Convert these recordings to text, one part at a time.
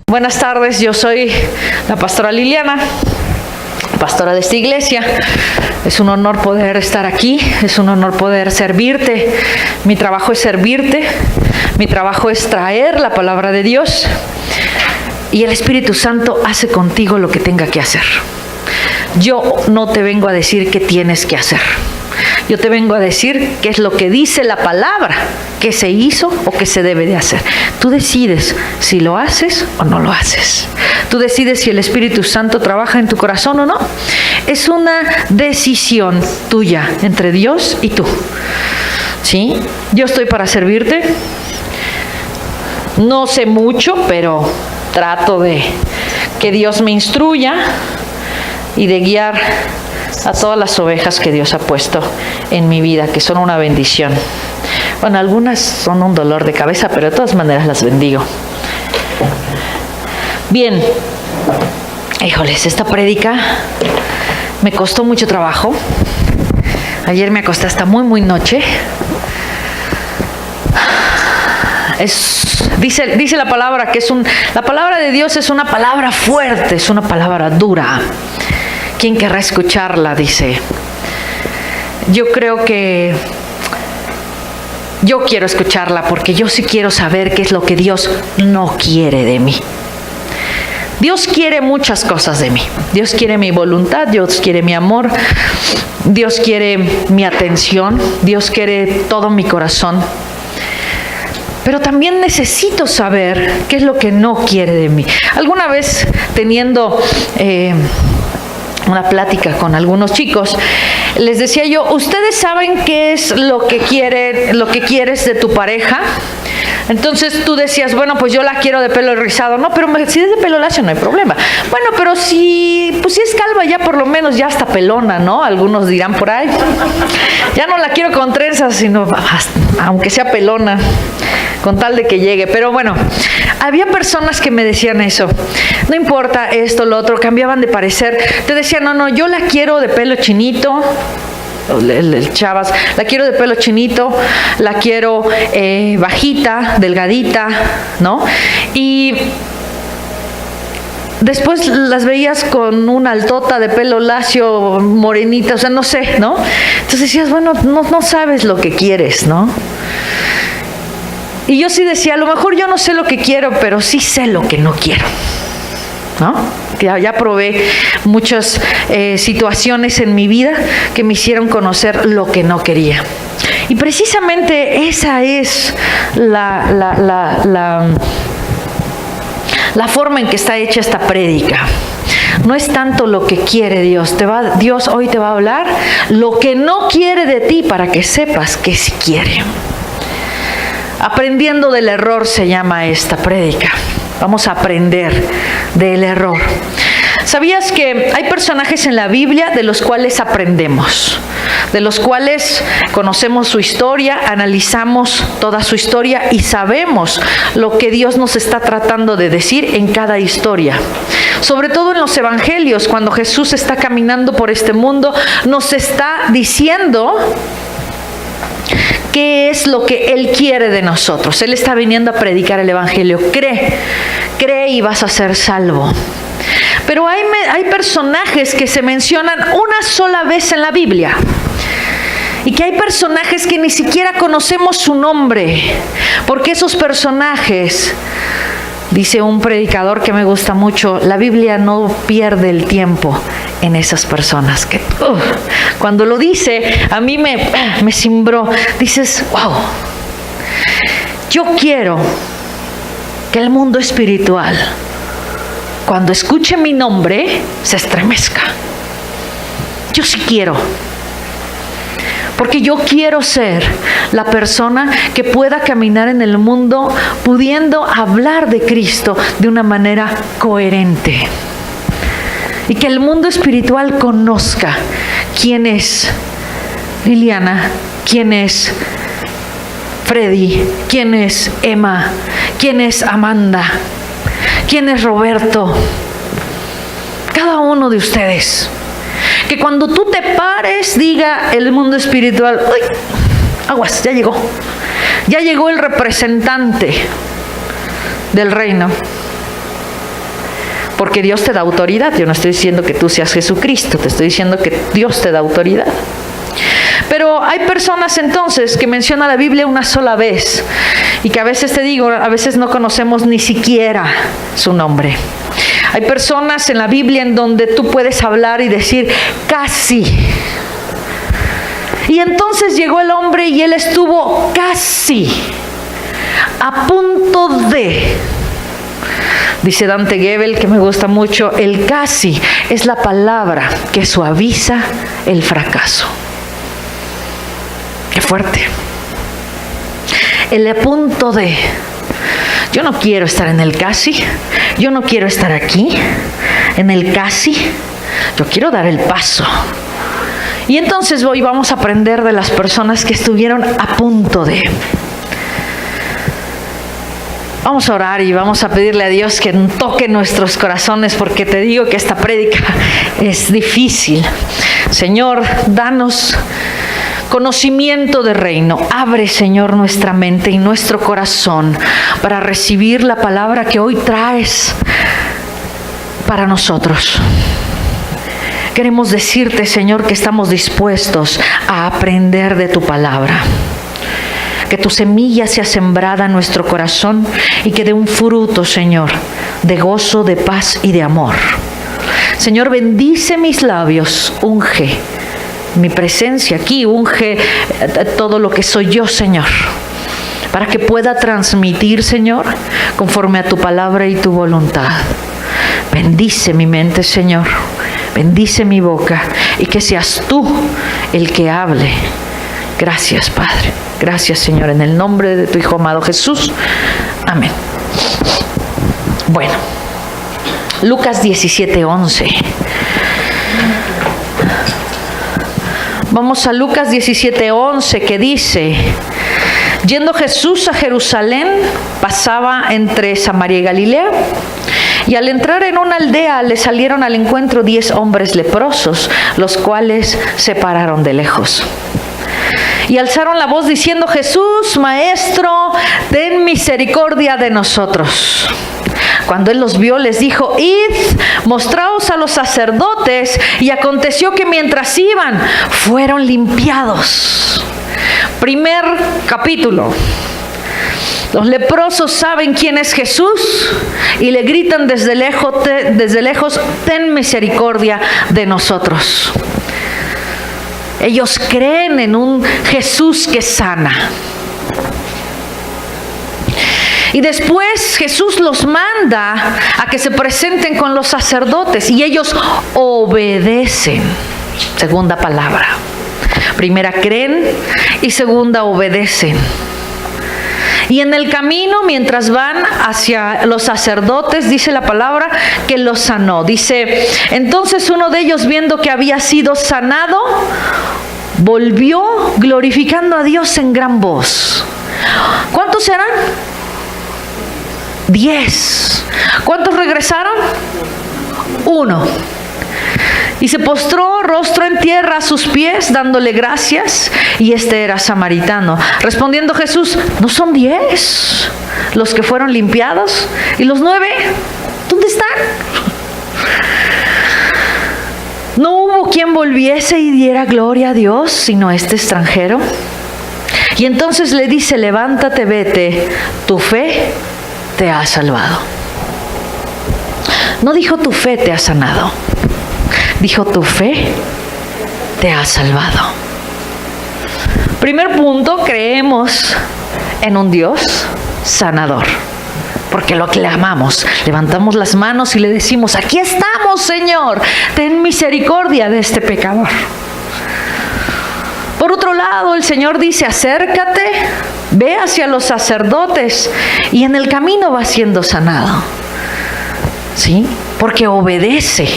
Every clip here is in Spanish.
Buenas tardes, yo soy la pastora Liliana, pastora de esta iglesia. Es un honor poder estar aquí, es un honor poder servirte. Mi trabajo es servirte, mi trabajo es traer la palabra de Dios y el Espíritu Santo hace contigo lo que tenga que hacer. Yo no te vengo a decir qué tienes que hacer. Yo te vengo a decir qué es lo que dice la palabra, qué se hizo o qué se debe de hacer. Tú decides si lo haces o no lo haces. Tú decides si el Espíritu Santo trabaja en tu corazón o no. Es una decisión tuya entre Dios y tú. ¿Sí? Yo estoy para servirte. No sé mucho, pero trato de que Dios me instruya y de guiar a todas las ovejas que Dios ha puesto en mi vida, que son una bendición. Bueno, algunas son un dolor de cabeza, pero de todas maneras las bendigo. Bien, híjoles, esta prédica me costó mucho trabajo. Ayer me acosté hasta muy noche. Dice la palabra que la palabra de Dios es una palabra fuerte, es una palabra dura. ¿Quién querrá escucharla? Dice. Yo creo que yo quiero escucharla porque yo sí quiero saber qué es lo que Dios no quiere de mí. Dios quiere muchas cosas de mí. Dios quiere mi voluntad, Dios quiere mi amor, Dios quiere mi atención, Dios quiere todo mi corazón. Pero también necesito saber qué es lo que no quiere de mí. Alguna vez teniendo una plática con algunos chicos, les decía yo, ¿ustedes saben qué es lo que quieres de tu pareja? Entonces tú decías, bueno, pues yo la quiero de pelo rizado. No, pero si es de pelo lacio no hay problema. Bueno, pero si es calva ya por lo menos ya está pelona, ¿no? Algunos dirán por ahí. Ya no la quiero con trenzas, sino aunque sea pelona, con tal de que llegue. Pero bueno, había personas que me decían eso. No importa esto, lo otro, cambiaban de parecer. Te decían, no, yo la quiero de pelo chinito. El chavas, la quiero de pelo chinito, la quiero bajita, delgadita, ¿no? Y después las veías con una altota de pelo lacio, morenita, o sea, no sé, ¿no? Entonces decías, bueno, no sabes lo que quieres, ¿no? Y yo sí decía, a lo mejor yo no sé lo que quiero, pero sí sé lo que no quiero, ¿no? Que ya probé muchas situaciones en mi vida que me hicieron conocer lo que no quería. Y precisamente esa es la forma en que está hecha esta prédica. No es tanto lo que quiere Dios. Dios hoy te va a hablar lo que no quiere de ti para que sepas que sí quiere. Aprendiendo del error se llama esta prédica. Vamos a aprender del error. ¿Sabías que hay personajes en la Biblia de los cuales aprendemos? De los cuales conocemos su historia, analizamos toda su historia y sabemos lo que Dios nos está tratando de decir en cada historia. Sobre todo en los evangelios, cuando Jesús está caminando por este mundo, nos está diciendo ¿qué es lo que Él quiere de nosotros? Él está viniendo a predicar el evangelio. Cree y vas a ser salvo. Pero hay personajes que se mencionan una sola vez en la Biblia. Y que hay personajes que ni siquiera conocemos su nombre. Porque esos personajes, dice un predicador que me gusta mucho, la Biblia no pierde el tiempo en esas personas que cuando lo dice a mí me cimbró. Dices, wow, yo quiero que el mundo espiritual cuando escuche mi nombre se estremezca. Yo sí quiero, porque yo quiero ser la persona que pueda caminar en el mundo pudiendo hablar de Cristo de una manera coherente. Y que el mundo espiritual conozca quién es Liliana, quién es Freddy, quién es Emma, quién es Amanda, quién es Roberto. Cada uno de ustedes. Que cuando tú te pares, diga el mundo espiritual, ¡uy! Aguas, ya llegó. Ya llegó el representante del reino. porque Dios te da autoridad. Yo no estoy diciendo que tú seas Jesucristo, te estoy diciendo que Dios te da autoridad. Pero hay personas entonces que menciona la Biblia una sola vez y que a veces te digo, a veces no conocemos ni siquiera su nombre. Hay personas en la Biblia en donde tú puedes hablar y decir casi. Y entonces llegó el hombre y él estuvo casi a punto de. Dice Dante Gebel, que me gusta mucho, el casi es la palabra que suaviza el fracaso. Qué fuerte. El a punto de. Yo no quiero estar en el casi. Yo no quiero estar aquí, en el casi. Yo quiero dar el paso. Y entonces vamos a aprender de las personas que estuvieron a punto de. Vamos a orar y vamos a pedirle a Dios que toque nuestros corazones, porque te digo que esta prédica es difícil. Señor, danos conocimiento de reino. Abre, Señor, nuestra mente y nuestro corazón para recibir la palabra que hoy traes para nosotros. Queremos decirte, Señor, que estamos dispuestos a aprender de tu palabra. Que tu semilla sea sembrada en nuestro corazón y que dé un fruto, Señor, de gozo, de paz y de amor. Señor, bendice mis labios, unge mi presencia aquí, unge todo lo que soy yo, Señor, para que pueda transmitir, Señor, conforme a tu palabra y tu voluntad. Bendice mi mente, Señor, bendice mi boca y que seas tú el que hable. Gracias, Padre. Gracias, Señor, en el nombre de tu Hijo amado Jesús. Amén. Bueno, Lucas 17:11. Vamos a Lucas 17:11, que dice: yendo Jesús a Jerusalén, pasaba entre Samaria y Galilea, y al entrar en una aldea le salieron al encuentro 10 hombres leprosos, los cuales se pararon de lejos. Y alzaron la voz diciendo: Jesús, Maestro, ten misericordia de nosotros. Cuando él los vio, les dijo: id, mostraos a los sacerdotes. Y aconteció que mientras iban, fueron limpiados. Primer capítulo. Los leprosos saben quién es Jesús y le gritan desde lejos: ten misericordia de nosotros. Ellos creen en un Jesús que sana. Y después Jesús los manda a que se presenten con los sacerdotes y ellos obedecen. Segunda palabra. Primera, creen, y segunda, obedecen. Y en el camino, mientras van hacia los sacerdotes, dice la palabra que los sanó. Dice: entonces uno de ellos, viendo que había sido sanado, volvió glorificando a Dios en gran voz. ¿Cuántos eran? 10. ¿Cuántos regresaron? 1. Y se postró rostro en tierra a sus pies, dándole gracias, y este era samaritano. Respondiendo Jesús: ¿no son 10 los que fueron limpiados? ¿Y los 9? ¿Dónde están? No hubo quien volviese y diera gloria a Dios, sino este extranjero. Y entonces le dice: levántate, vete, tu fe te ha salvado. No dijo tu fe te ha sanado. Dijo tu fe te ha salvado. Primer punto, creemos en un Dios sanador. Porque lo clamamos, levantamos las manos y le decimos: aquí estamos, Señor, ten misericordia de este pecador. Por otro lado, el Señor dice: acércate, ve hacia los sacerdotes, y en el camino va siendo sanado. ¿Sí? Porque obedece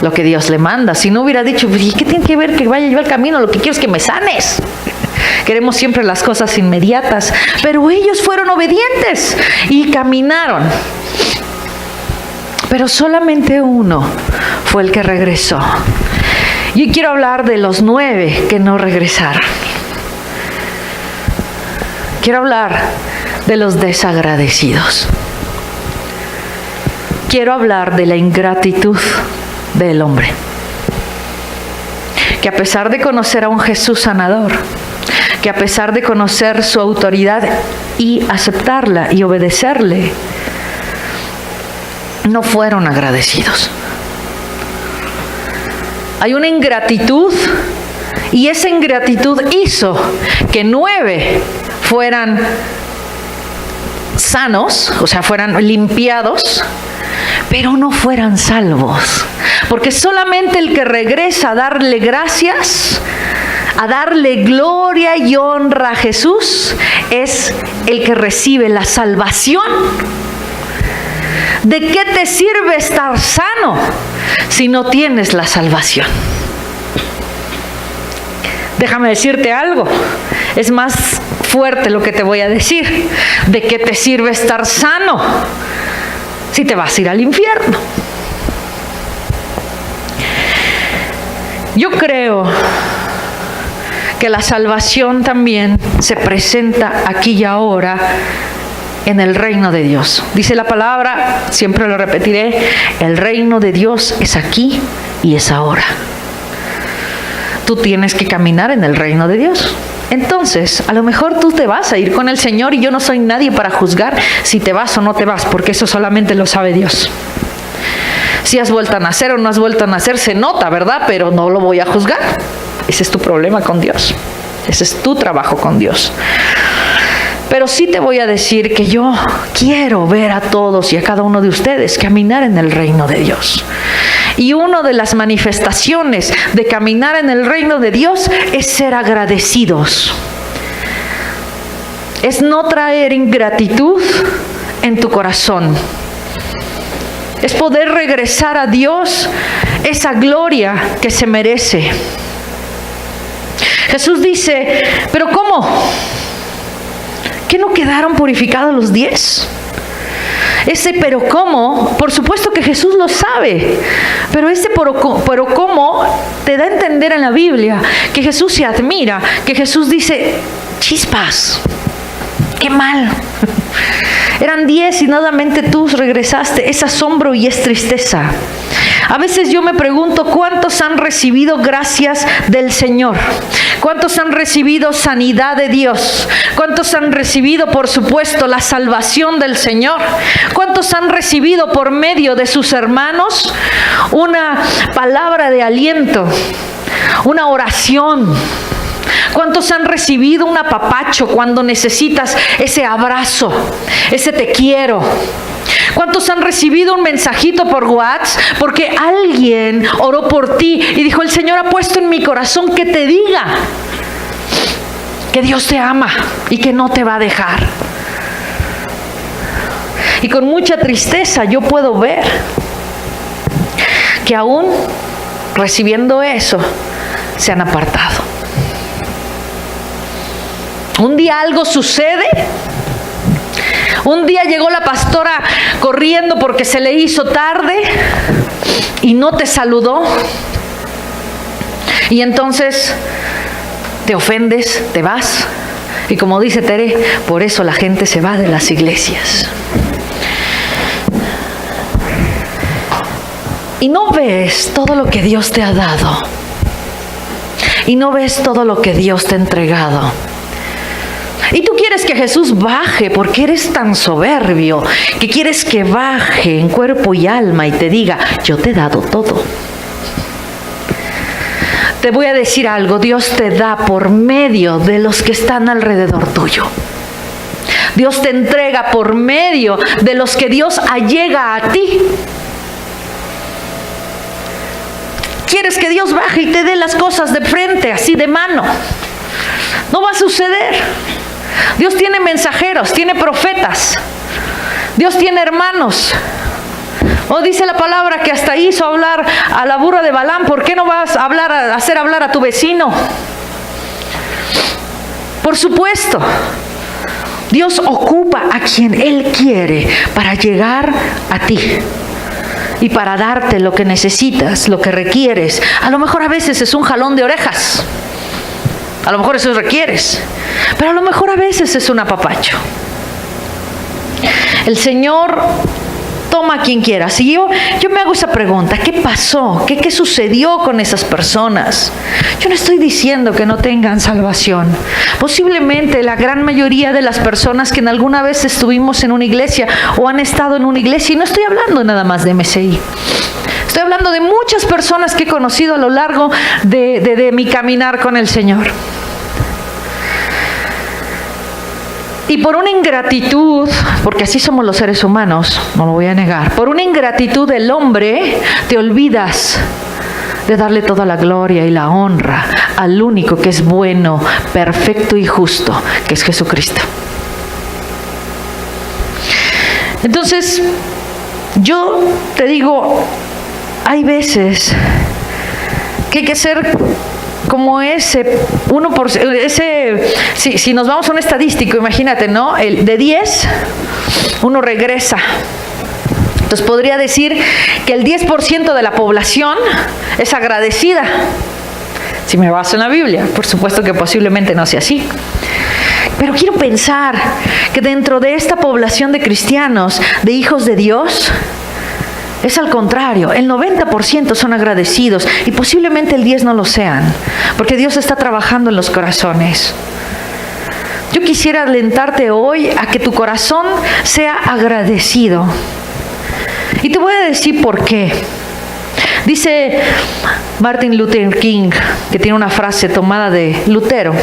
lo que Dios le manda. Si no hubiera dicho: ¿y qué tiene que ver que vaya yo al camino? Lo que quiero es que me sanes. Queremos siempre las cosas inmediatas, pero ellos fueron obedientes y caminaron. Pero solamente uno fue el que regresó. Yo quiero hablar de los 9 que no regresaron. Quiero hablar de los desagradecidos. quiero hablar de la ingratitud del hombre. Que a pesar de conocer a un Jesús sanador, que a pesar de conocer su autoridad y aceptarla y obedecerle, no fueron agradecidos. Hay una ingratitud, y esa ingratitud hizo que 9 fueran sanos, o sea, fueran limpiados, pero no fueran salvos. Porque solamente el que regresa a darle gracias, a darle gloria y honra a Jesús, es el que recibe la salvación. ¿De qué te sirve estar sano si no tienes la salvación? Déjame decirte algo, es más fuerte lo que te voy a decir. ¿De qué te sirve estar sano si te vas a ir al infierno? Yo creo que la salvación también se presenta aquí y ahora en el reino de Dios. Dice la palabra, siempre lo repetiré, el reino de Dios es aquí y es ahora. Tú tienes que caminar en el reino de Dios. Entonces, a lo mejor tú te vas a ir con el Señor y yo no soy nadie para juzgar si te vas o no te vas, porque eso solamente lo sabe Dios. Si has vuelto a nacer o no has vuelto a nacer, se nota, ¿verdad? Pero no lo voy a juzgar. Ese es tu problema con Dios. Ese es tu trabajo con Dios. Pero sí te voy a decir que yo quiero ver a todos y a cada uno de ustedes caminar en el reino de Dios. Y una de las manifestaciones de caminar en el reino de Dios es ser agradecidos. Es no traer ingratitud en tu corazón. Es poder regresar a Dios esa gloria que se merece. Jesús dice, ¿pero cómo? ¿Qué no quedaron purificados los 10? Ese pero cómo, por supuesto que Jesús lo sabe, pero ese pero cómo te da a entender en la Biblia que Jesús se admira, que Jesús dice, chispas, qué mal. Eran 10 y nuevamente tú regresaste. Es asombro y es tristeza. A veces yo me pregunto cuántos han recibido gracias del Señor, cuántos han recibido sanidad de Dios, cuántos han recibido, por supuesto, la salvación del Señor, cuántos han recibido por medio de sus hermanos una palabra de aliento, una oración. ¿Cuántos han recibido un apapacho cuando necesitas ese abrazo, ese te quiero? ¿Cuántos han recibido un mensajito por WhatsApp porque alguien oró por ti y dijo, el Señor ha puesto en mi corazón que te diga que Dios te ama y que no te va a dejar? Y con mucha tristeza yo puedo ver que aún recibiendo eso se han apartado. Un día algo sucede. Un día llegó la pastora corriendo porque se le hizo tarde y no te saludó. Y entonces te ofendes, te vas. Y como dice Tere, por eso la gente se va de las iglesias. Y no ves todo lo que Dios te ha dado. Y no ves todo lo que Dios te ha entregado. Y tú quieres que Jesús baje porque eres tan soberbio que quieres que baje en cuerpo y alma y te diga, yo te he dado todo. Te voy a decir algo, Dios te da por medio de los que están alrededor tuyo. Dios te entrega por medio de los que Dios allega a ti. ¿Quieres que Dios baje y te dé las cosas de frente, así de mano? No va a suceder. Dios tiene mensajeros, tiene profetas, Dios tiene hermanos. Dice la palabra que hasta hizo hablar a la burra de Balaam. ¿Por qué no vas a hacer hablar a tu vecino? Por supuesto, Dios ocupa a quien Él quiere para llegar a ti y para darte lo que necesitas, lo que requieres. A lo mejor a veces es un jalón de orejas. A lo mejor eso requieres, pero a lo mejor a veces es un apapacho. El Señor toma quien quieras. Y yo me hago esa pregunta, ¿qué pasó? ¿Qué sucedió con esas personas? Yo no estoy diciendo que no tengan salvación. Posiblemente la gran mayoría de las personas que en alguna vez estuvimos en una iglesia o han estado en una iglesia, y no estoy hablando nada más de MCI, estoy hablando de muchas personas que he conocido a lo largo de mi caminar con el Señor. Y por una ingratitud, porque así somos los seres humanos, no lo voy a negar, por una ingratitud del hombre, te olvidas de darle toda la gloria y la honra al único que es bueno, perfecto y justo, que es Jesucristo. Entonces, yo te digo, hay veces que hay que ser como ese 1%, si nos vamos a un estadístico, imagínate, ¿no? De 10, uno regresa. Entonces podría decir que el 10% de la población es agradecida. Si me baso en la Biblia, por supuesto que posiblemente no sea así. Pero quiero pensar que dentro de esta población de cristianos, de hijos de Dios, es al contrario, el 90% son agradecidos y posiblemente el 10% no lo sean, porque Dios está trabajando en los corazones. Yo quisiera alentarte hoy a que tu corazón sea agradecido. Y te voy a decir por qué. Dice Martin Luther King, que tiene una frase tomada de Lutero,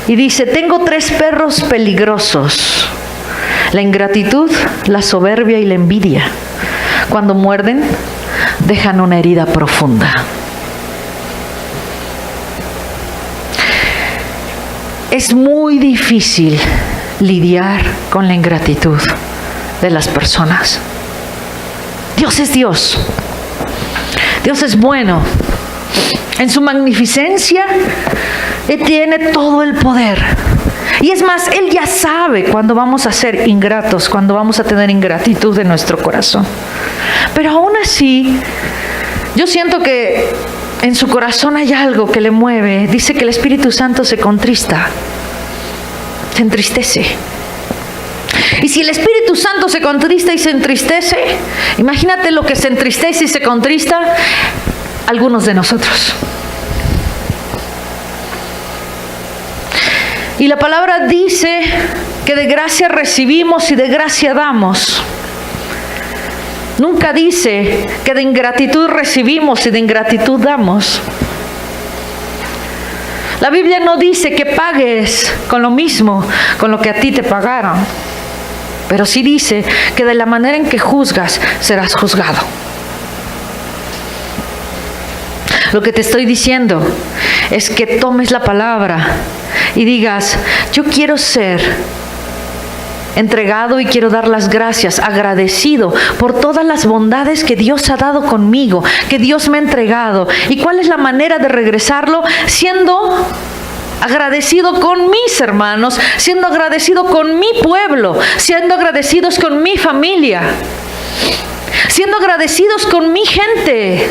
y dice: tengo 3 perros peligrosos: la ingratitud, la soberbia y la envidia. Cuando muerden, dejan una herida profunda. Es muy difícil lidiar con la ingratitud de las personas. Dios es Dios. Dios es bueno. En su magnificencia, Él tiene todo el poder. Y es más, Él ya sabe cuando vamos a ser ingratos, cuando vamos a tener ingratitud en nuestro corazón. Pero aún así, yo siento que en su corazón hay algo que le mueve. Dice que el Espíritu Santo se contrista, se entristece. Y si el Espíritu Santo se contrista y se entristece, imagínate lo que se entristece y se contrista algunos de nosotros. Y la palabra dice que de gracia recibimos y de gracia damos. Nunca dice que de ingratitud recibimos y de ingratitud damos. La Biblia no dice que pagues con lo mismo, con lo que a ti te pagaron. Pero sí dice que de la manera en que juzgas, serás juzgado. Lo que te estoy diciendo es que tomes la palabra y digas: yo quiero ser entregado y quiero dar las gracias, agradecido por todas las bondades que Dios ha dado conmigo, que Dios me ha entregado. ¿Y cuál es la manera de regresarlo? Siendo agradecido con mis hermanos, siendo agradecido con mi pueblo, siendo agradecidos con mi familia, siendo agradecidos con mi gente.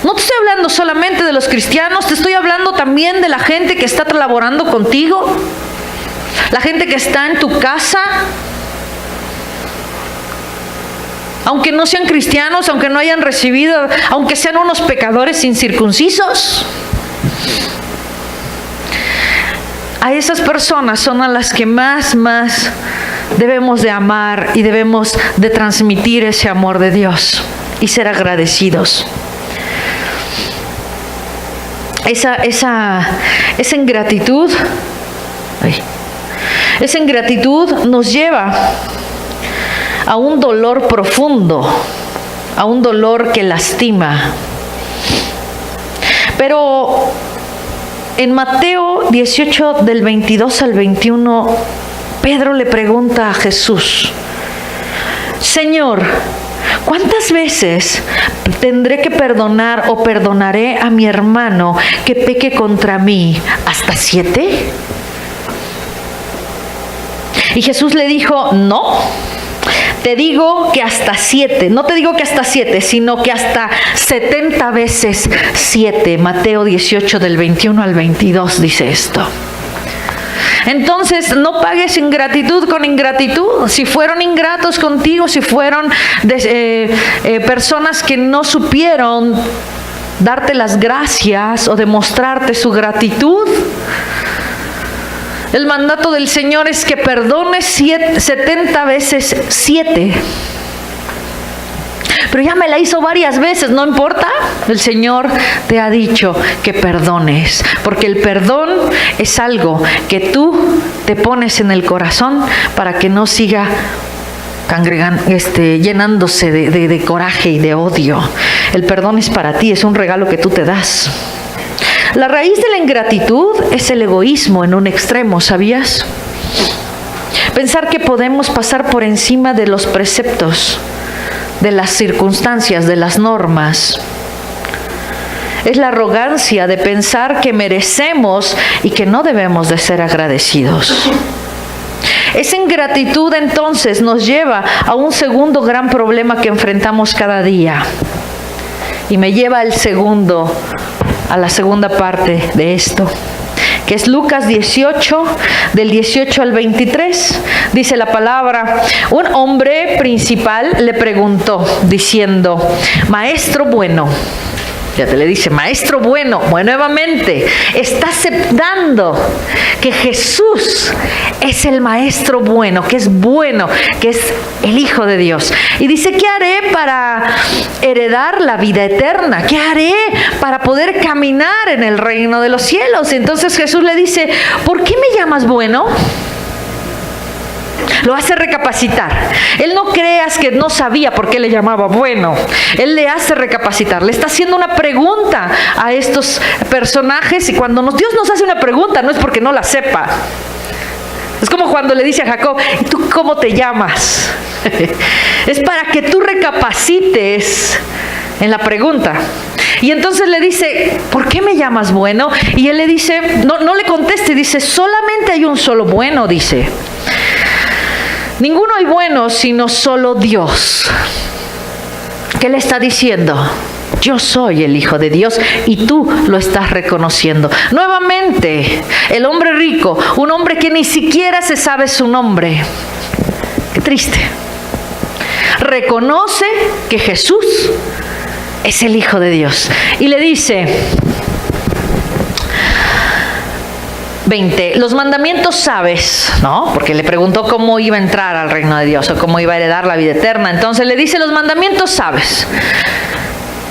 No te estoy hablando solamente de los cristianos, te estoy hablando también de la gente que está laborando contigo, la gente que está en tu casa, aunque no sean cristianos, aunque no hayan recibido, aunque sean unos pecadores incircuncisos. A esas personas son a las que más debemos de amar y debemos de transmitir ese amor de Dios y ser agradecidos. Esa ingratitud, esa ingratitud nos lleva a un dolor profundo, a un dolor que lastima. Pero en Mateo 18, del 22 al 21, Pedro le pregunta a Jesús: Señor, ¿cuántas veces tendré que perdonar o perdonaré a mi hermano que peque contra mí? ¿Hasta 7? Y Jesús le dijo: no, te digo que hasta 7. No te digo que hasta 7, sino que hasta 70 veces 7. Mateo 18, del 21 al 22 dice esto. Entonces, no pagues ingratitud con ingratitud. Si fueron ingratos contigo, si fueron personas que no supieron darte las gracias o demostrarte su gratitud, el mandato del Señor es que perdones 70 veces 7. Pero ya me la hizo varias veces, no importa. El Señor te ha dicho que perdones, porque el perdón es algo que tú te pones en el corazón para que no siga llenándose de coraje y de odio. El perdón es para ti, es un regalo que tú te das. La raíz de la ingratitud es el egoísmo en un extremo, ¿sabías? Pensar que podemos pasar por encima de los preceptos, de las circunstancias, de las normas. Es la arrogancia de pensar que merecemos y que no debemos de ser agradecidos. Esa ingratitud entonces nos lleva a un segundo gran problema que enfrentamos cada día. Y me lleva a la segunda parte de esto, que es Lucas 18, del 18 al 23. Dice la palabra: un hombre principal le preguntó, diciendo: Maestro bueno. Ya te le dice, maestro bueno, nuevamente, está aceptando que Jesús es el maestro bueno, que es el Hijo de Dios. Y dice, ¿qué haré para heredar la vida eterna? ¿Qué haré para poder caminar en el reino de los cielos? Y entonces Jesús le dice, ¿por qué me llamas bueno? Lo hace recapacitar. Él no creas que no sabía por qué le llamaba bueno. Él le hace recapacitar. Le está haciendo una pregunta a estos personajes, y cuando Dios nos hace una pregunta no es porque no la sepa. Es como cuando le dice a Jacob, ¿y tú cómo te llamas? Es para que tú recapacites en la pregunta. Y entonces le dice, ¿por qué me llamas bueno? Y él le dice, no le conteste, dice, solamente hay un solo bueno, dice. Ninguno hay bueno sino solo Dios. ¿Qué le está diciendo? Yo soy el Hijo de Dios y tú lo estás reconociendo. Nuevamente, el hombre rico, un hombre que ni siquiera se sabe su nombre. Qué triste. Reconoce que Jesús es el Hijo de Dios. Y le dice, 20, los mandamientos sabes, ¿no? Porque le preguntó cómo iba a entrar al reino de Dios o cómo iba a heredar la vida eterna. Entonces le dice, los mandamientos sabes.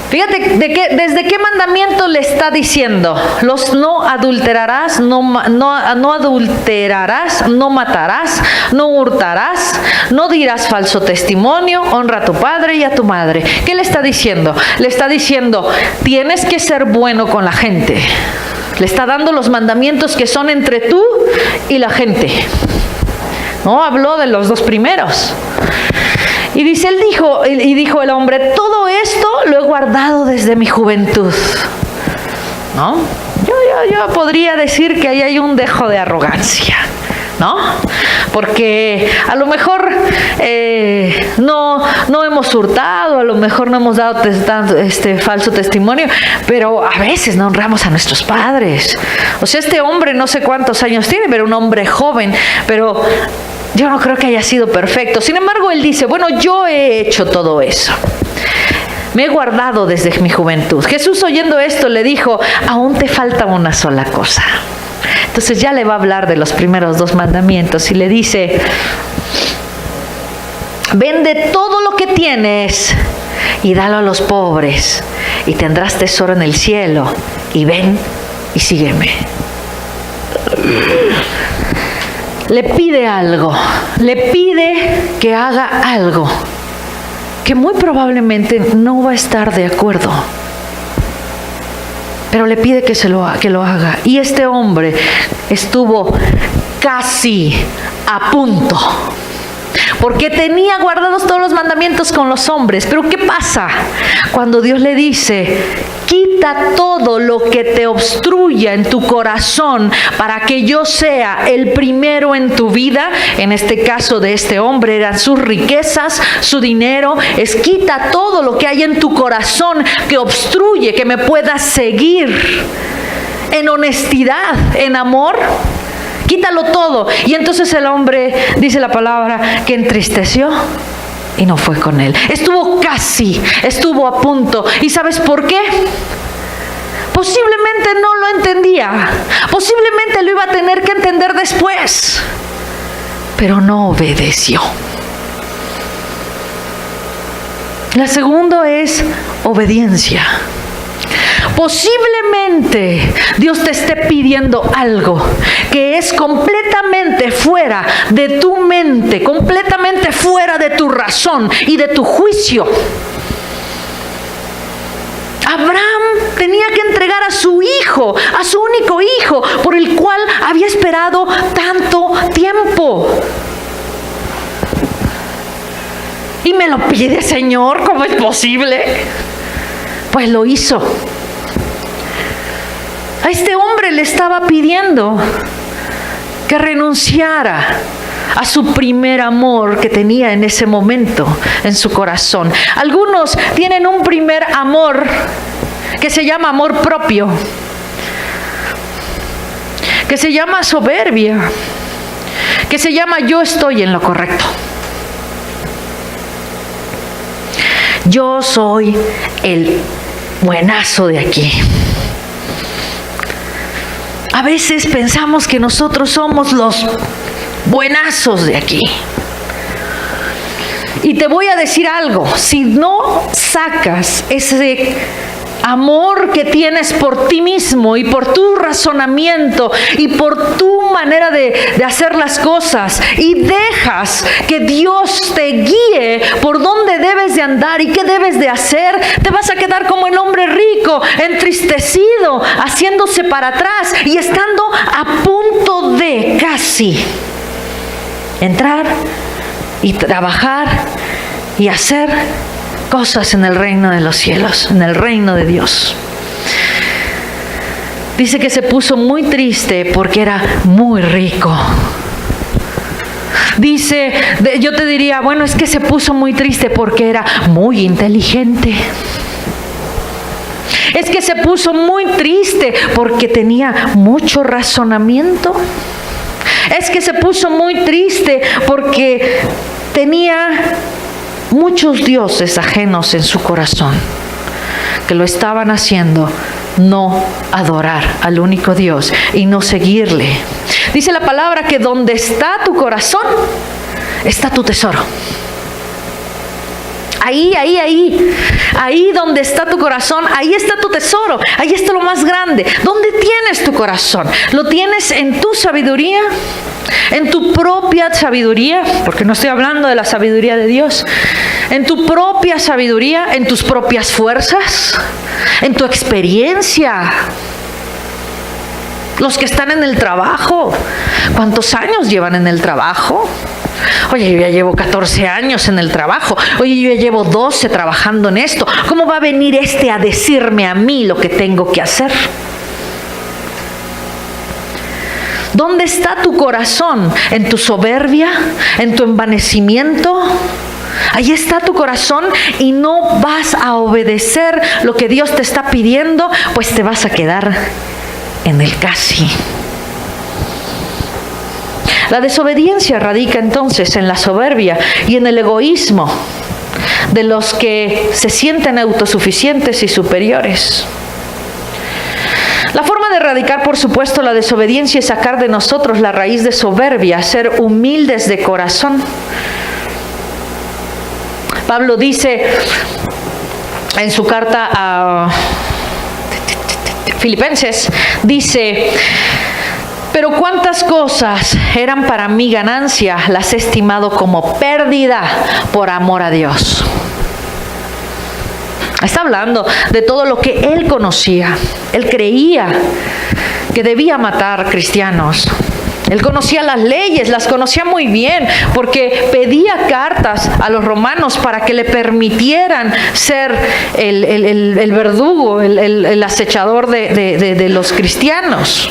Fíjate desde qué mandamiento le está diciendo. Los no adulterarás, no adulterarás, no matarás, no hurtarás, no dirás falso testimonio, honra a tu padre y a tu madre. ¿Qué le está diciendo? Le está diciendo, tienes que ser bueno con la gente. Le está dando los mandamientos que son entre tú y la gente. No habló de los dos primeros. Y dice, dijo el hombre, todo esto lo he guardado desde mi juventud. ¿No? Yo podría decir que ahí hay un dejo de arrogancia, ¿no? Porque a lo mejor no hemos hurtado, a lo mejor no hemos dado falso testimonio, pero a veces no honramos a nuestros padres. O sea, este hombre no sé cuántos años tiene, pero un hombre joven, pero yo no creo que haya sido perfecto. Sin embargo, él dice, bueno, yo he hecho todo eso. Me he guardado desde mi juventud. Jesús, oyendo esto, le dijo, aún te falta una sola cosa. Entonces ya le va a hablar de los primeros dos mandamientos y le dice, vende todo lo que tienes y dalo a los pobres y tendrás tesoro en el cielo, y ven y sígueme. Le pide algo, le pide que haga algo que muy probablemente no va a estar de acuerdo, pero le pide que lo haga. Y este hombre estuvo casi a punto, porque tenía guardados todos los mandamientos con los hombres. Pero ¿qué pasa cuando Dios le dice, quita todo lo que te obstruya en tu corazón para que yo sea el primero en tu vida? En este caso de este hombre eran sus riquezas, su dinero. Quita todo lo que hay en tu corazón que obstruye que me puedas seguir en honestidad, en amor. quítalo todo. Y entonces el hombre, dice la palabra, que entristeció y no fue con él. Estuvo casi, estuvo a punto. ¿Y sabes por qué? Posiblemente no lo entendía. Posiblemente lo iba a tener que entender después. Pero no obedeció. La segunda es obediencia. Posiblemente Dios te esté pidiendo algo que es completamente fuera de tu mente, completamente fuera de tu razón y de tu juicio. Abraham tenía que entregar a su hijo, a su único hijo, por el cual había esperado tanto tiempo. Y me lo pide, Señor, ¿cómo es posible? Pues lo hizo. A este hombre le estaba pidiendo que renunciara a su primer amor que tenía en ese momento en su corazón. Algunos tienen un primer amor que se llama amor propio, que se llama soberbia, que se llama yo estoy en lo correcto. Yo soy el buenazo de aquí. A veces pensamos que nosotros somos los buenazos de aquí. Y te voy a decir algo, si no sacas ese amor que tienes por ti mismo y por tu razonamiento y por tu manera de hacer las cosas y dejas que Dios te guíe por dónde debes de andar y qué debes de hacer, te vas a quedar como el hombre rico, entristecido, haciéndose para atrás y estando a punto de casi entrar y trabajar y hacer cosas en el reino de los cielos, en el reino de Dios. Dice que se puso muy triste porque era muy rico. Dice, yo te diría, bueno, es que se puso muy triste porque era muy inteligente. Es que se puso muy triste porque tenía mucho razonamiento. Es que se puso muy triste porque tenía muchos dioses ajenos en su corazón que lo estaban haciendo no adorar al único Dios y no seguirle. Dice la palabra que donde está tu corazón, está tu tesoro. Ahí donde está tu corazón, ahí está tu tesoro, ahí está lo más grande. ¿Dónde tienes tu corazón? ¿Lo tienes en tu sabiduría? ¿En tu propia sabiduría? Porque no estoy hablando de la sabiduría de Dios. ¿En tu propia sabiduría? ¿En tus propias fuerzas? ¿En tu experiencia? Los que están en el trabajo, ¿cuántos años llevan en el trabajo? Oye, yo ya llevo 14 años en el trabajo. Oye, yo ya llevo 12 trabajando en esto. ¿Cómo va a venir a decirme a mí lo que tengo que hacer? ¿Dónde está tu corazón? ¿En tu soberbia? ¿En tu envanecimiento? Ahí está tu corazón y no vas a obedecer lo que Dios te está pidiendo, pues te vas a quedar en el casi. La desobediencia radica entonces en la soberbia y en el egoísmo de los que se sienten autosuficientes y superiores. La forma de erradicar, por supuesto, la desobediencia es sacar de nosotros la raíz de soberbia, ser humildes de corazón. Pablo dice en su carta a Filipenses, dice: pero cuántas cosas eran para mí ganancia, las he estimado como pérdida por amor a Dios. Está hablando de todo lo que él conocía. Él creía que debía matar cristianos. Él conocía las leyes, las conocía muy bien, porque pedía cartas a los romanos para que le permitieran ser el verdugo, el acechador de los cristianos.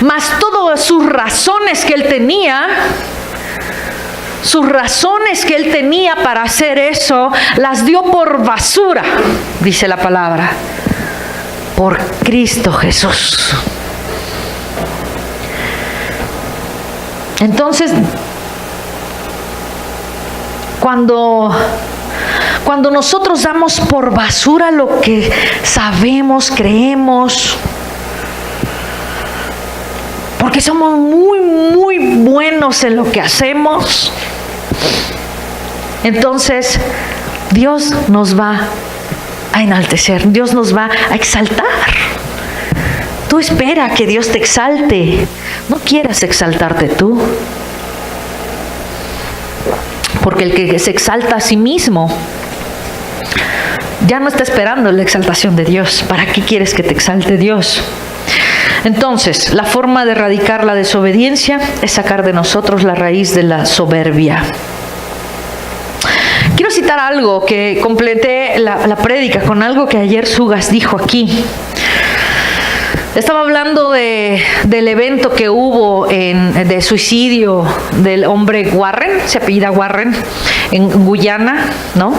Mas todas sus razones que él tenía, para hacer eso, las dio por basura, dice la palabra, por Cristo Jesús. Entonces, cuando nosotros damos por basura lo que sabemos, creemos, porque somos muy, muy buenos en lo que hacemos, entonces Dios nos va a enaltecer, Dios nos va a exaltar. Tú espera que Dios te exalte, no quieras exaltarte tú. Porque el que se exalta a sí mismo ya no está esperando la exaltación de Dios. ¿Para qué quieres que te exalte Dios? Entonces, la forma de erradicar la desobediencia es sacar de nosotros la raíz de la soberbia. Quiero citar algo que completé la prédica con algo que ayer Sugas dijo aquí. Estaba hablando del evento que hubo de suicidio del hombre Warren, se apellida Warren, en Guyana, ¿no?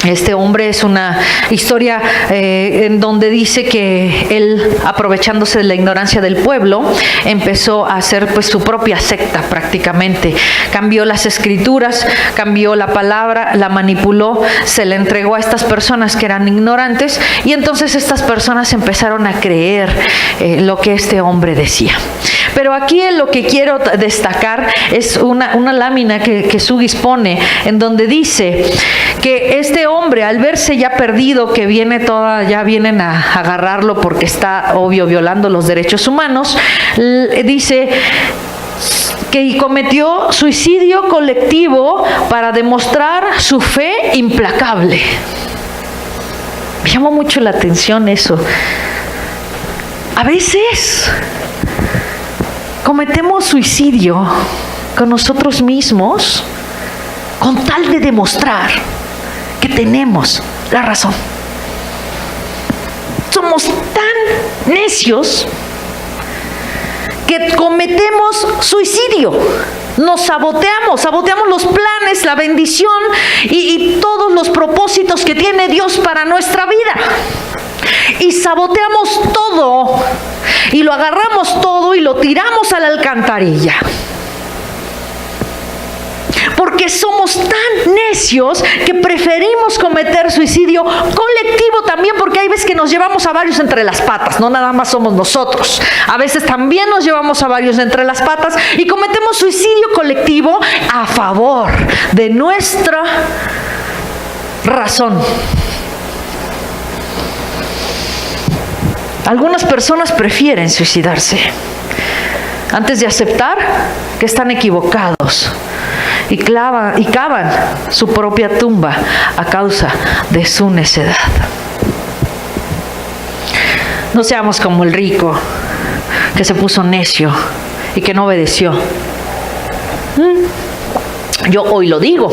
Este hombre es una historia en donde dice que él, aprovechándose de la ignorancia del pueblo, empezó a hacer pues su propia secta prácticamente. Cambió las escrituras, cambió la palabra, la manipuló, se la entregó a estas personas que eran ignorantes y entonces estas personas empezaron a creer lo que este hombre decía. Pero aquí lo que quiero destacar es una lámina que Sugis pone en donde dice que este hombre, al verse ya perdido, que ya vienen a agarrarlo porque está obvio violando los derechos humanos, dice que cometió suicidio colectivo para demostrar su fe implacable. Me llamó mucho la atención eso. A veces cometemos suicidio con nosotros mismos con tal de demostrar que tenemos la razón. Somos tan necios que cometemos suicidio. Nos saboteamos los planes, la bendición y todos los propósitos que tiene Dios para nuestra vida. Y saboteamos todo y lo agarramos todo y lo tiramos a la alcantarilla. Porque somos tan necios que preferimos cometer suicidio colectivo también, porque hay veces que nos llevamos a varios entre las patas, no nada más somos nosotros. A veces también nos llevamos a varios entre las patas y cometemos suicidio colectivo a favor de nuestra razón. Algunas personas prefieren suicidarse antes de aceptar que están equivocados y cavan su propia tumba a causa de su necedad. No seamos como el rico que se puso necio y que no obedeció. Yo hoy lo digo,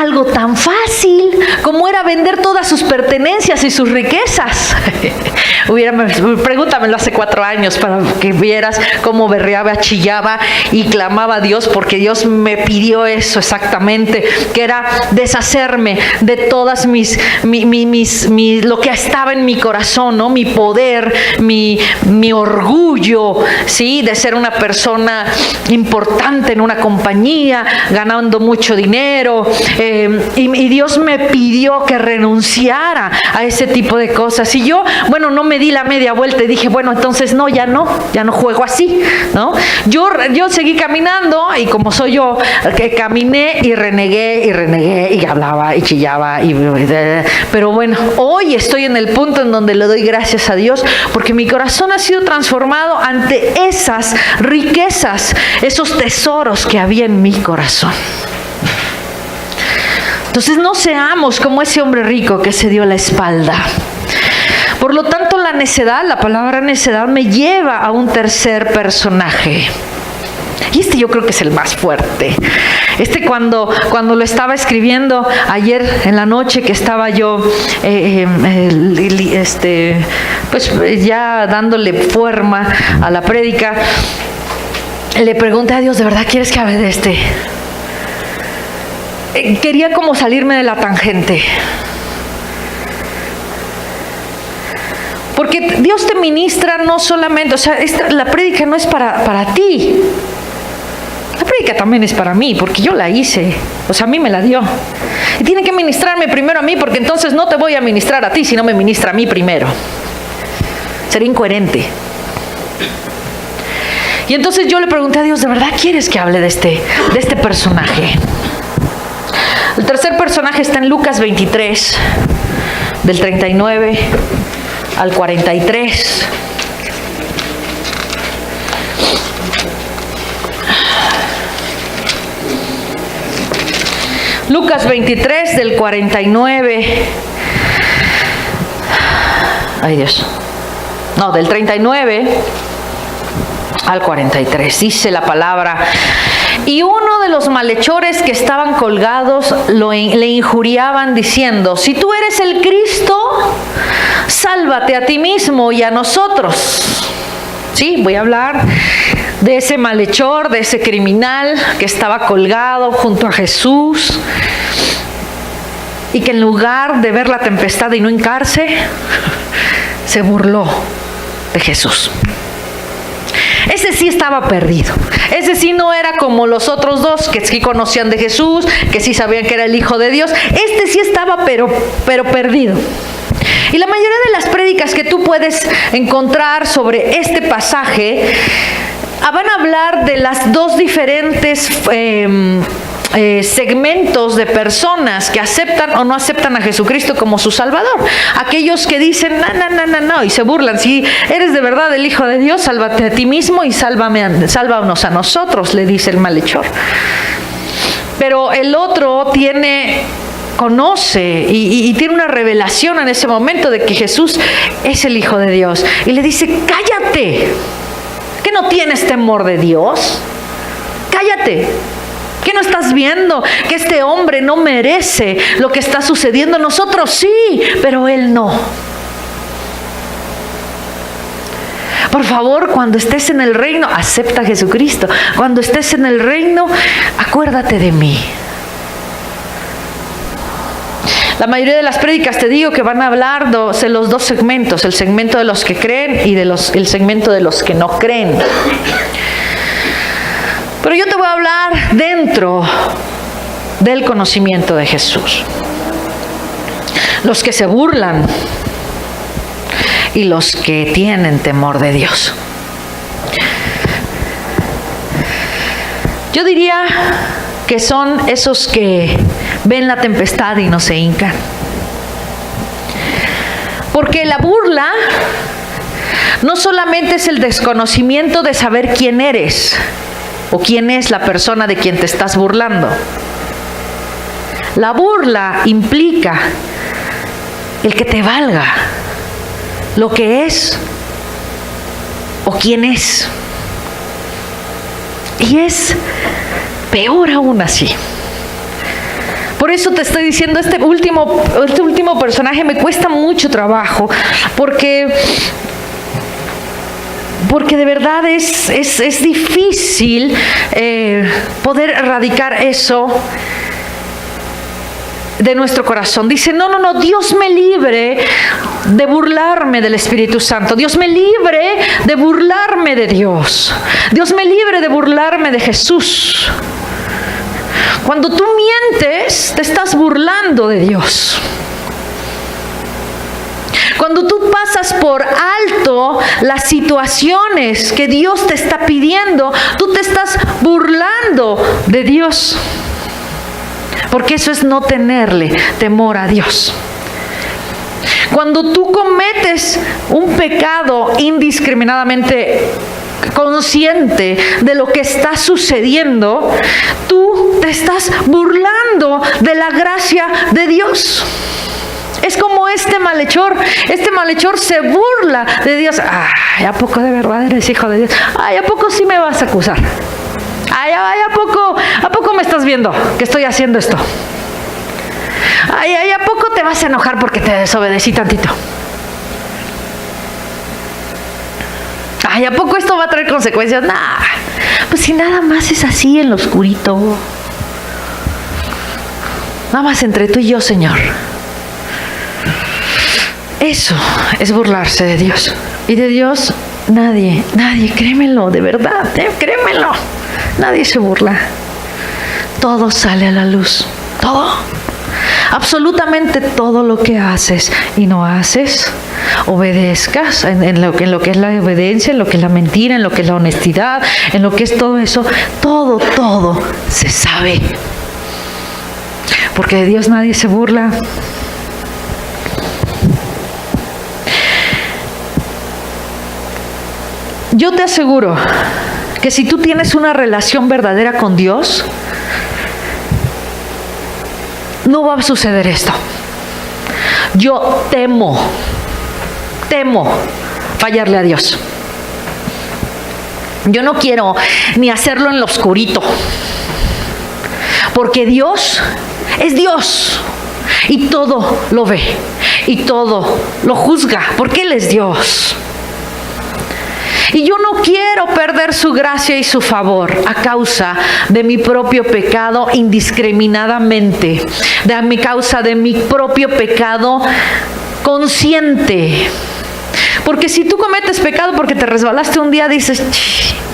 algo tan fácil como era vender todas sus pertenencias y sus riquezas. Pregúntamelo hace 4 años para que vieras cómo berreaba, chillaba y clamaba a Dios, porque Dios me pidió eso exactamente, que era deshacerme de todas lo que estaba en mi corazón, ¿no? Mi poder, mi orgullo, ¿sí? De ser una persona importante en una compañía, ganando mucho dinero, y Dios me pidió que renunciara a ese tipo de cosas. Y yo, no me di la media vuelta y dije, entonces ya no juego así, ¿no? Yo seguí caminando y como soy yo, que caminé y renegué y hablaba y chillaba. Pero hoy estoy en el punto en donde le doy gracias a Dios porque mi corazón ha sido transformado ante esas riquezas, esos tesoros que había en mi corazón. Entonces no seamos como ese hombre rico que se dio la espalda. Por lo tanto, la palabra necedad me lleva a un tercer personaje. Y yo creo que es el más fuerte. Cuando lo estaba escribiendo ayer en la noche, que estaba yo ya dándole forma a la prédica, le pregunté a Dios, ¿de verdad quieres que hable de este? Quería como salirme de la tangente. Porque Dios te ministra no solamente, la prédica no es para ti, La prédica también es para mí, porque yo la hice. O sea, a mí me la dio. Y tiene que ministrarme primero a mí, porque entonces no te voy a ministrar a ti si no me ministra a mí primero. Sería incoherente. Y entonces yo le pregunté a Dios, ¿de verdad quieres que hable de este personaje? El tercer personaje está en Lucas 23, del 39 al 43. Lucas 23, del 49. Ay, Dios. No, del 39 al 43. Dice la palabra: y uno de los malhechores que estaban colgados le injuriaban diciendo: si tú eres el Cristo, sálvate a ti mismo y a nosotros. Sí, voy a hablar de ese malhechor, de ese criminal que estaba colgado junto a Jesús y que en lugar de ver la tempestad y no hincarse, se burló de Jesús. Ese sí estaba perdido. Ese sí no era como los otros dos que sí conocían de Jesús, que sí sabían que era el Hijo de Dios. Este sí estaba pero perdido. Y la mayoría de las prédicas que tú puedes encontrar sobre este pasaje van a hablar de las dos diferentes segmentos de personas que aceptan o no aceptan a Jesucristo como su Salvador. Aquellos que dicen no, y se burlan: si eres de verdad el Hijo de Dios, sálvate a ti mismo y sálvanos a nosotros, le dice el malhechor. Pero el otro conoce y tiene una revelación en ese momento de que Jesús es el Hijo de Dios, y le dice: cállate, ¿que no tienes temor de Dios? Cállate. ¿Qué no estás viendo? Que este hombre no merece lo que está sucediendo. Nosotros sí, pero él no. Por favor, cuando estés en el reino, acepta a Jesucristo. Cuando estés en el reino, acuérdate de mí. La mayoría de las prédicas, te digo, que van a hablar de los dos segmentos: el segmento de los que creen y el segmento de los que no creen. Pero yo te voy a hablar dentro del conocimiento de Jesús. Los que se burlan y los que tienen temor de Dios. Yo diría que son esos que ven la tempestad y no se hincan. Porque la burla no solamente es el desconocimiento de saber quién eres o quién es la persona de quien te estás burlando. La burla implica el que te valga lo que es o quién es. Y es peor aún así. Por eso te estoy diciendo, este último personaje me cuesta mucho trabajo, porque de verdad es difícil poder erradicar eso de nuestro corazón. Dice: no, Dios me libre de burlarme del Espíritu Santo. Dios me libre de burlarme de Dios. Dios me libre de burlarme de Jesús. Cuando tú mientes, te estás burlando de Dios. Cuando tú pasas por alto las situaciones que Dios te está pidiendo, tú te estás burlando de Dios. Porque eso es no tenerle temor a Dios. Cuando tú cometes un pecado indiscriminadamente consciente de lo que está sucediendo, tú te estás burlando de la gracia de Dios. Es como este malhechor se burla de Dios. Ay, ¿a poco de verdad eres hijo de Dios? Ay, ¿a poco sí me vas a acusar? Ay, ¿a poco me estás viendo que estoy haciendo esto? Ay, ¿a poco te vas a enojar porque te desobedecí tantito? Ay, ¿a poco esto va a traer consecuencias? Nah, pues si nada más es así en lo oscurito. Nada más entre tú y yo, Señor. Eso es burlarse de Dios. Y de Dios nadie, créemelo, de verdad, créemelo. Nadie se burla. Todo sale a la luz. Todo. Absolutamente todo lo que haces y no haces, obedezcas en lo que es la obediencia, en lo que es la mentira, en lo que es la honestidad, en lo que es todo eso, todo se sabe. Porque de Dios nadie se burla. Yo te aseguro que si tú tienes una relación verdadera con Dios, no va a suceder esto. Yo temo fallarle a Dios. Yo no quiero ni hacerlo en lo oscurito, porque Dios es Dios y todo lo ve y todo lo juzga, porque Él es Dios. Y yo no quiero perder su gracia y su favor a causa de mi propio pecado indiscriminadamente, a causa de mi propio pecado consciente. Porque si tú cometes pecado porque te resbalaste un día, dices,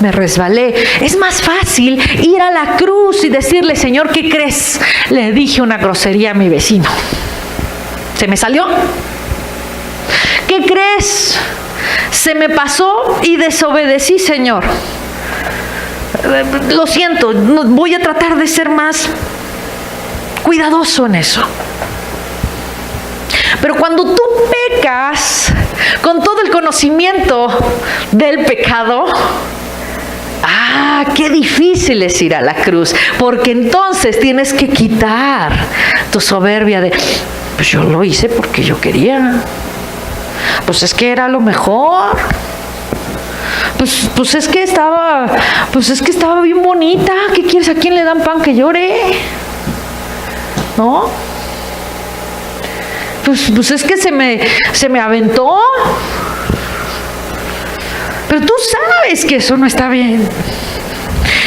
me resbalé. Es más fácil ir a la cruz y decirle, Señor, ¿qué crees? Le dije una grosería a mi vecino. ¿Se me salió? ¿Qué crees? Se me pasó y desobedecí, Señor. Lo siento, voy a tratar de ser más cuidadoso en eso. Pero cuando tú pecas con todo el conocimiento del pecado, qué difícil es ir a la cruz, porque entonces tienes que quitar tu soberbia de, pues yo lo hice porque yo quería. Pues es que era lo mejor. Pues es que estaba bien bonita. ¿Qué quieres? ¿A quién le dan pan que llore? ¿No? Pues es que se me aventó. Pero tú sabes que eso no está bien.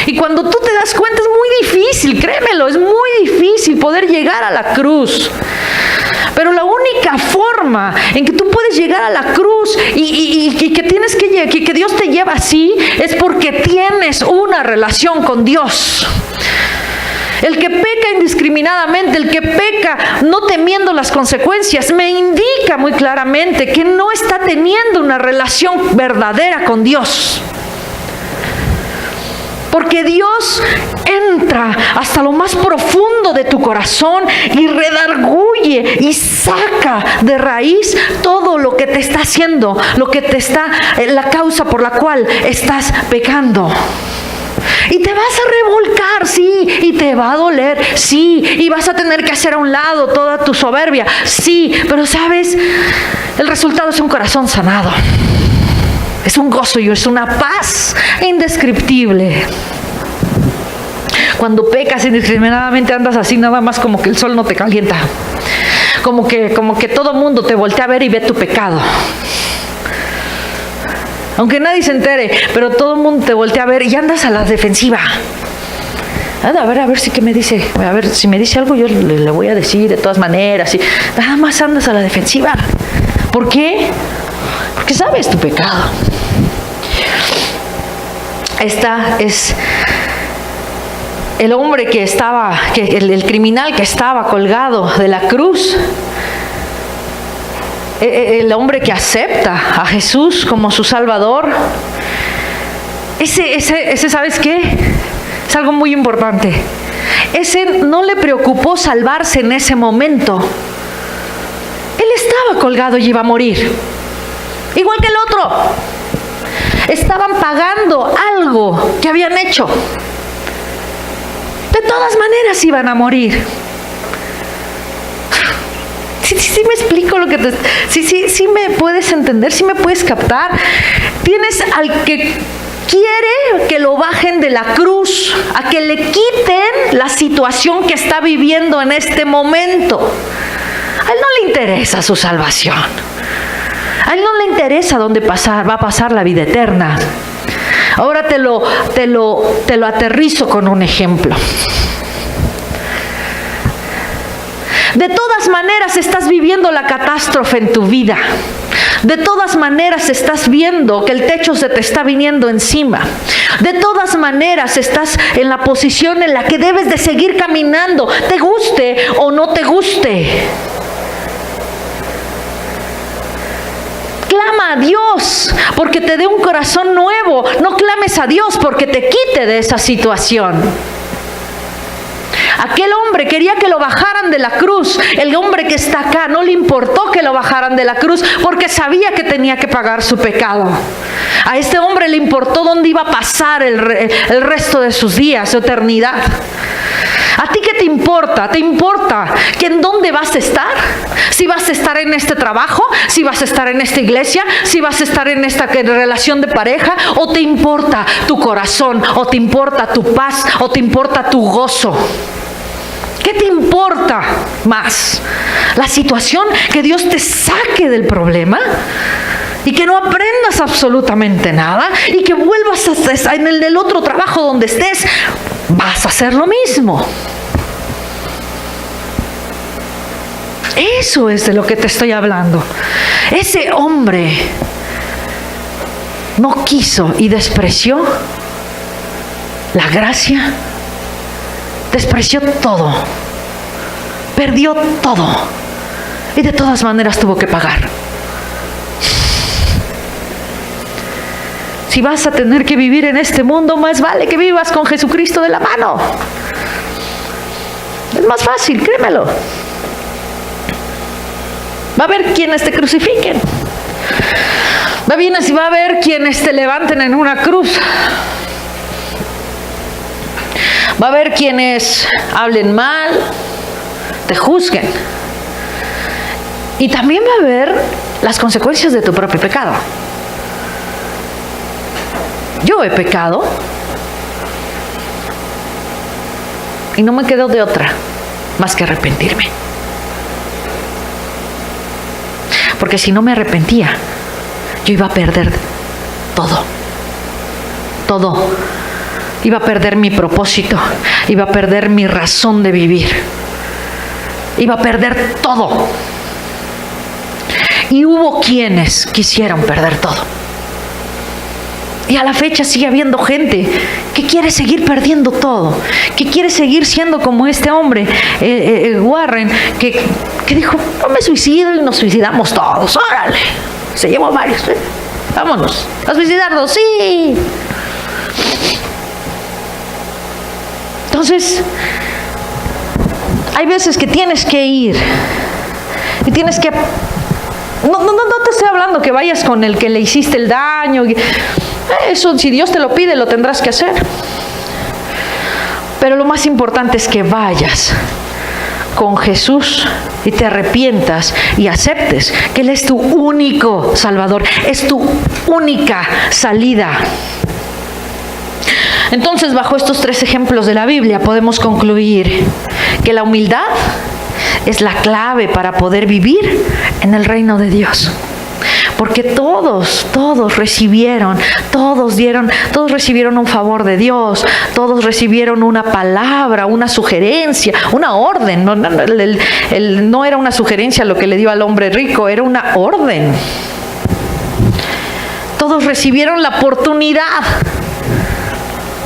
Y cuando tú te das cuenta es muy difícil, créemelo, es muy difícil poder llegar a la cruz. Pero la única forma en que tú puedes llegar a la cruz y que Dios te lleva así es porque tienes una relación con Dios. El que peca indiscriminadamente, el que peca no temiendo las consecuencias, me indica muy claramente que no está teniendo una relación verdadera con Dios. Porque Dios entra hasta lo más profundo de tu corazón y redarguye y saca de raíz todo lo que te está haciendo, la causa por la cual estás pecando. Y te vas a revolcar, sí, y te va a doler, sí, y vas a tener que hacer a un lado toda tu soberbia, sí, pero sabes, el resultado es un corazón sanado. Es un gozo y es una paz indescriptible. Cuando pecas indiscriminadamente andas así nada más como que el sol no te calienta. Como que todo mundo te voltea a ver y ve tu pecado. Aunque nadie se entere, pero todo el mundo te voltea a ver y andas a la defensiva. A ver si qué me dice. A ver, si me dice algo yo le voy a decir de todas maneras. Y nada más andas a la defensiva. ¿Por qué? Porque sabes tu pecado. Esta es el hombre el criminal que estaba colgado de la cruz. El hombre que acepta a Jesús como su Salvador. Ese, ¿sabes qué? Es algo muy importante. Ese no le preocupó salvarse en ese momento. Él estaba colgado y iba a morir. Igual que el otro. Estaban pagando algo que habían hecho. De todas maneras iban a morir. Sí me explico lo que te... Sí me puedes entender, sí me puedes captar. Tienes al que quiere que lo bajen de la cruz, a que le quiten la situación que está viviendo en este momento. A él no le interesa su salvación. A él no le interesa dónde va a pasar la vida eterna. Ahora te lo aterrizo con un ejemplo. De todas maneras estás viviendo la catástrofe en tu vida. De todas maneras estás viendo que el techo se te está viniendo encima. De todas maneras estás en la posición en la que debes de seguir caminando, te guste o no te guste. Clama a Dios porque te dé un corazón nuevo. No clames a Dios porque te quite de esa situación. Aquel hombre quería que lo bajaran de la cruz. El hombre que está acá no le importó que lo bajaran de la cruz porque sabía que tenía que pagar su pecado. A este hombre le importó dónde iba a pasar el resto de sus días, su eternidad. ¿A ti qué te importa? ¿Te importa que en dónde vas a estar? Si vas a estar en este trabajo, si vas a estar en esta iglesia, si vas a estar en esta relación de pareja, o te importa tu corazón, o te importa tu paz, o te importa tu gozo. ¿Qué te importa más? ¿La situación? ¿Que Dios te saque del problema? Y que no aprendas absolutamente nada y que vuelvas a estar en el otro trabajo donde estés, vas a hacer lo mismo. Eso es de lo que te estoy hablando. Ese hombre no quiso y despreció la gracia, despreció todo, perdió todo y de todas maneras tuvo que pagar. Si vas a tener que vivir en este mundo, más vale que vivas con Jesucristo de la mano. Es más fácil, créemelo. Va a haber quienes te crucifiquen. Va a haber quienes te levanten en una cruz. Va a haber quienes hablen mal, te juzguen. Y también va a haber las consecuencias de tu propio pecado. Yo he pecado y no me quedó de otra más que arrepentirme. Porque si no me arrepentía, yo iba a perder todo. Todo. Iba a perder mi propósito, iba a perder mi razón de vivir. Iba a perder todo. Y hubo quienes quisieron perder todo. Y a la fecha sigue habiendo gente que quiere seguir perdiendo todo, que quiere seguir siendo como este hombre, Warren, que dijo, no me suicido y nos suicidamos todos, órale, se llevó varios, vámonos, a suicidarnos, sí. Entonces, hay veces que tienes que ir y tienes que... No te estoy hablando que vayas con el que le hiciste el daño. Eso, si Dios te lo pide, lo tendrás que hacer. Pero lo más importante es que vayas con Jesús y te arrepientas y aceptes que Él es tu único Salvador, es tu única salida. Entonces, bajo estos 3 ejemplos de la Biblia, podemos concluir que la humildad es la clave para poder vivir en el reino de Dios. Porque todos recibieron un favor de Dios, todos recibieron una palabra, una sugerencia, una orden. No era una sugerencia lo que le dio al hombre rico, era una orden. Todos recibieron la oportunidad,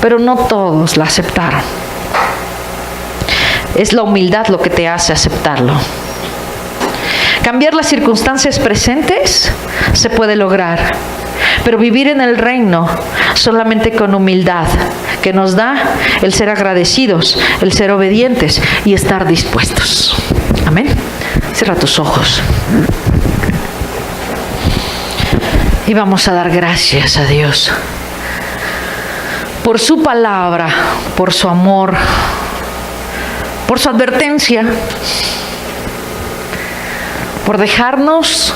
pero no todos la aceptaron. Es la humildad lo que te hace aceptarlo. Cambiar las circunstancias presentes se puede lograr, pero vivir en el reino solamente con humildad, que nos da el ser agradecidos, el ser obedientes y estar dispuestos. Amén. Cierra tus ojos. Y vamos a dar gracias a Dios por su palabra, por su amor, por su advertencia, por dejarnos